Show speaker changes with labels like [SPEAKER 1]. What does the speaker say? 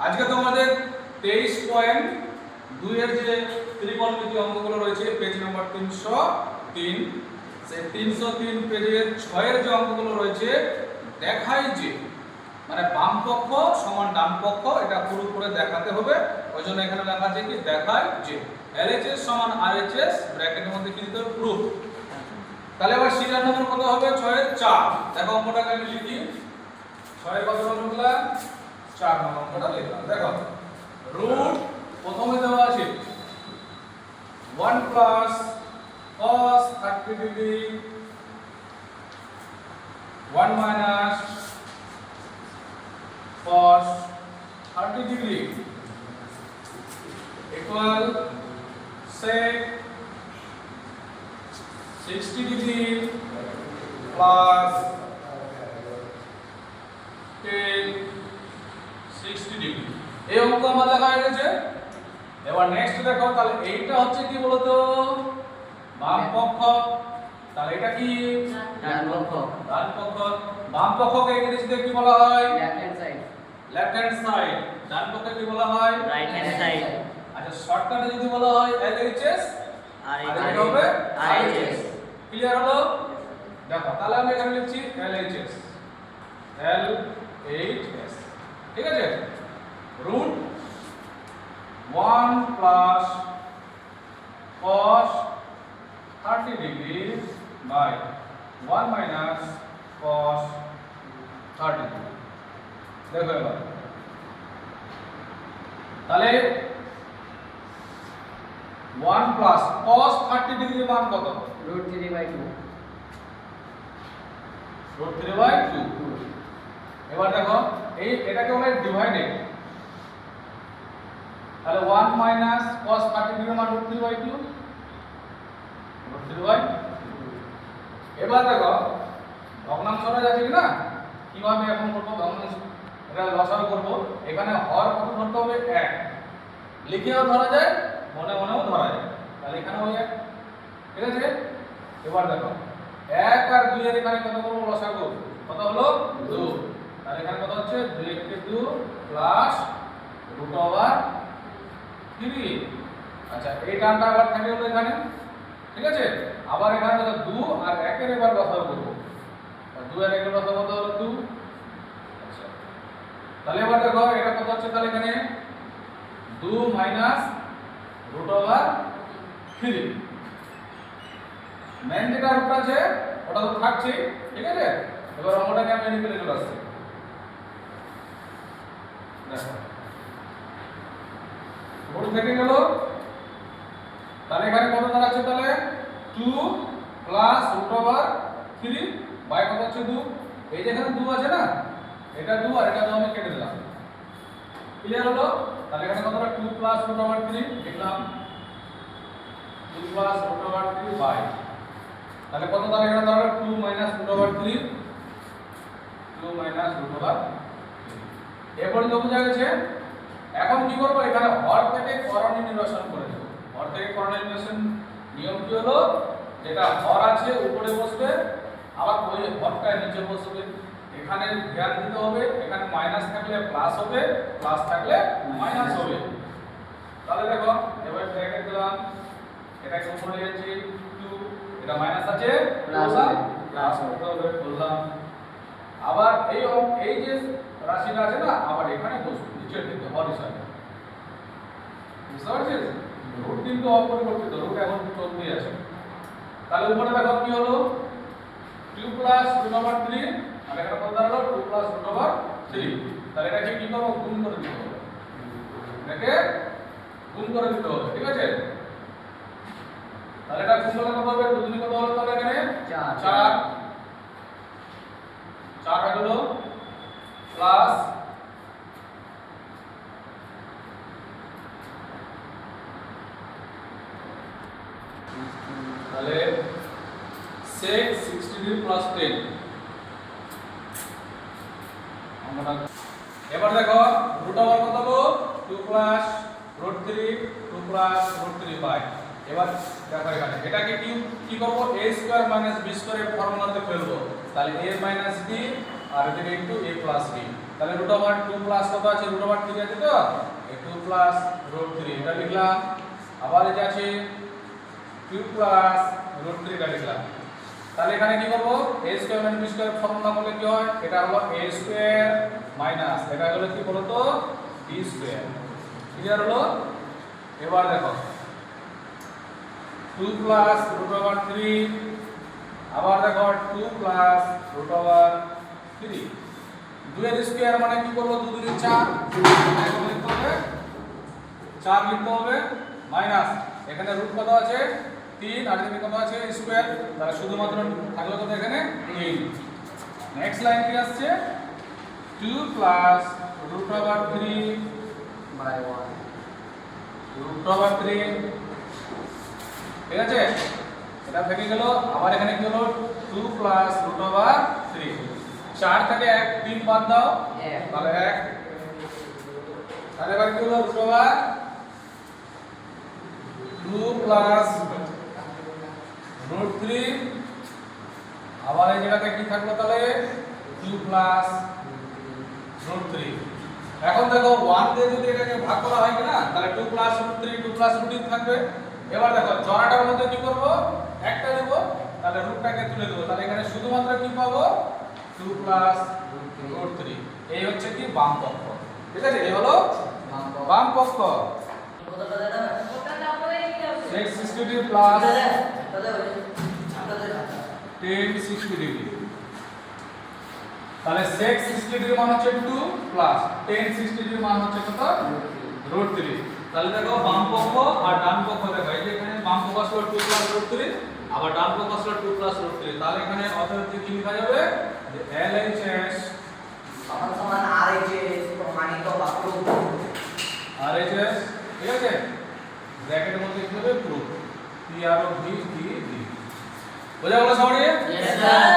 [SPEAKER 1] আজকে তোমাদের 23.2 এর যে ত্রিকোণমিতি অঙ্কগুলো রয়েছে পেজ নাম্বার 303, সেই 303 পেজের 6 এর যে অঙ্কগুলো রয়েছে দেখায় যে মানে বাম পক্ষ সমান ডান পক্ষ এটা পুরো করে দেখাতে হবে। ওই জন্য এখানে লেখা আছে কি দেখায় যে LHS সমান RHS ব্র্যাকেটের মধ্যে কি দিতে হবে প্রুফ। তাহলে এবার সিরিয়াল নম্বর কত হবে 6 এর 4। দেখো অঙ্কটাকে আমি লিখি 6 এর কত নম্বর লিখলাম 4 নম্বর অঙ্কটা লিখলাম। দেখো রুট প্রথমে দেওয়া আছে 1 plus cos 30 degree 1 minus cos 30 degree equal sec 60 degree plus tan 60 degree. এই অঙ্ক আমার লেখা হয়ে গেছে। এবার নেক্সট দেখো, তাহলে এইটা হচ্ছে কি বলতো বাম পক্ষ, তাহলে এটা কি
[SPEAKER 2] ডান পক্ষ।
[SPEAKER 1] ডান পক্ষ। বাম পক্ষকে ইংরেজিতে কি বলা হয়
[SPEAKER 2] left hand side.
[SPEAKER 1] Left hand side. ডান পক্ষকে কি বলা হয়
[SPEAKER 2] রাইট হ্যান্ড সাইড।
[SPEAKER 1] আচ্ছা শর্টকাটে যদি বলা হয় LHS
[SPEAKER 2] আর
[SPEAKER 1] এটা হবে
[SPEAKER 2] RHS।
[SPEAKER 1] ক্লিয়ার হলো? দেখো তাহলে আমি এখানে লিখছি LHS LHS ঠিক আছে। Root 1 plus cos 30 degree by 1 minus cos 30 degree. দেখো এবার তাহলে 1 প্লাস cos 30 ডিগ্রি মান কত
[SPEAKER 2] √3/2।
[SPEAKER 1] √3/2। এবার দেখো এই এটাকে বলে ডিভাইডেড, তাহলে 1 মাইনাস cos 30 ডিগ্রি মান √3/2 √3/2। এবার দেখো ভগ্নাংশটা যাচ্ছে কি না, কিভাবে এখন করব ভগ্নাংশ, এটা লসাগু করব। এখানে হর কত ধরতে হবে 1, লিখেও ধরা যায় মনে মনেও ধরা যায়, তাহলে এখানে ওই 1 ঠিক আছে। এবার দেখো 1 আর 2 এর এখানে কত করব লসাগু, কত হলো 2, তাহলে এখানে কত হচ্ছে 2 * 2 প্লাস √3। আচ্ছা এই টার্মটা আবার থাকে হলো এখানে ঠিক আছে। আবার এখানে কত 2 আর 1 এর এবার লসাগু করব, 2 আর 1 এর লসাগু কত হলো 2। আচ্ছা তাহলে এবার দেখো এটা কত হচ্ছে, তাহলে এখানে 2 মাইনাস √3। মেন যেটা রুট আছে ওটা তো থাকছে ঠিক আছে। এবার অঙ্কটাকে আমি এদিকে চলে আসছি। দেখো রুট থেকে গেল, তাহলে এখানে কত দাঁড়াচ্ছে, তাহলে 2 প্লাস √3 বাই কত হচ্ছে 2। এই যে এখানে 2 আছে না, এটা 2 আর এটা 2 আমি কেটে দিলাম। ক্লিয়ার হলো? তাহলে এখানে কত হলো 2 প্লাস √3 লিখলাম 2 প্লাস √3 বাই, তাহলে কত দাঁড়াবে এখানে দাঁড়াবে 2 মাইনাস √3 2 মাইনাস √3। এরপর তো বুঝা গেছে। এখন কি করব, এখানে হর থেকে করণীয় নির্বাচন করে দেব। হর থেকে করণীয় নির্বাচন নিয়ম কি হলো, যেটা হর আছে উপরে বসবে, আবার ওই হরটা নিচে বসবে। এখানে ধ্যান দিতে হবে, এখানে মাইনাস থাকলে প্লাস হবে, প্লাস থাকলে মাইনাস হবে। তাহলে দেখো এবার ব্র্যাকেট দিলাম, এটাকে উপরে নিয়েছি 2, এটা মাইনাস আছে
[SPEAKER 2] প্লাস
[SPEAKER 1] প্লাস করতে হবে বললাম। আবার এই যে রাশিটা আছে না, আবার এখানে বসবে নিচের দিকে হর হিসাবে। বুঝতে পারছিস? রুট কিন্তু অপরিবর্তিত, রুট এখন চলতেই আছে। তাহলে উপরে দেখো কি হলো 2 প্লাস √3 আর এখানে কত দাঁড়ালো 2 প্লাস √3। তাহলে এটাকে কি করব, গুণ করে দিতে হবে, এটাকে গুণ করে দিতে হবে ঠিক আছে। তাহলে এটা গুণ করলে কত হবে, 2 দুনি কত হলো, তাহলে এখানে 4 হয়ে গেল প্লাস তাহলে sec 60 ডিগ্রি প্লাস 10। এবার দেখো রুট ওভার কত হলো 2 প্লাস √3 2 প্লাস √3 বাই। এবার দেখো এখানে এটাকে কি করব, a² - b² এর ফর্মুলাতে ফেলবো, তাহলে a - b আর এদিকে ইনটু a + b। তাহলে রুট ওভার 2 প্লাস কত আছে রুট ওভার 3 আছে তো এই 2 প্লাস রুট 3 এটা লিখলাম আবার এই যে আছে 2 প্লাস রুট 3 এটা লিখলাম তাহলে এখানে কি করব a square minus b square formula করলে কি হয় এটা হলো a স্কয়ার মাইনাস এটা হলো কি বলো তো b স্কয়ার ক্লিয়ার হলো এবার দেখো 2 প্লাস রুট ওভার 3 আবার দেখো 2 প্লাস রুট ওভার 3 2 এর স্কয়ার মানে কি করব 2 2 4 এখন লিখতে হবে 4 লিখতে হবে মাইনাস এখানে রুট কত আছে 3 আর এখানে কত আছে স্কয়ার তাহলে শুধুমাত্র থাকলো কত এখানে 3 নেক্সট লাইন কি আসছে 2 plus root over 3
[SPEAKER 2] by 1
[SPEAKER 1] root over 3 ঠিক আছে এটা থেকে গেল আবার এখানে কি হলো 2 প্লাস রুট ওভার 3 4 থেকে 1 3 বাদ দাও তাহলে 1 তাহলে এবার কি হলো রুট ওভার 2 প্লাস রুট 3 আবার এই জায়গাতে কি থাকলো তাহলে 2 প্লাস রুট 3 এখন দেখো 1 দিয়ে যদি এটাকে ভাগ করা হয় কিনা তাহলে 2 প্লাস রুট 3 2 প্লাস রুট 3 থাকবে এবার দেখো জোড়াটার মধ্যে কি করব একটা দেব তাহলে রুটটাকে তুলে দেব তাহলে এখানে শুধুমাত্র কি পাবো 2 প্লাস রুট 3 এই হচ্ছে কি বাম পক্ষ ঠিক আছে এই হলো বাম পক্ষ 660 প্লাস 1060 ডিগ্রি তাহলে sec 60 ডিগ্রি মান হচ্ছে 2 প্লাস 1060 ডিগ্রি মান হচ্ছে কত রুট 3 তাহলে দেখো বাম পক্ষ আর ডান পক্ষ দেখো এই যে এখানে বাম পক্ষ আসলো 2 প্লাস রুট 3 আবার ডান পক্ষ আসলো 2 প্লাস রুট 3 তাহলে এখানে অতএব কি লেখা যাবে যে LHS
[SPEAKER 2] সমান সমান RHS প্রমাণিত বাক্য
[SPEAKER 1] RHS ঠিক আছে ব্র্যাকেটের মধ্যে কি হবে প্রুফ PROV বোঝা গেল সবাই
[SPEAKER 2] यस স্যার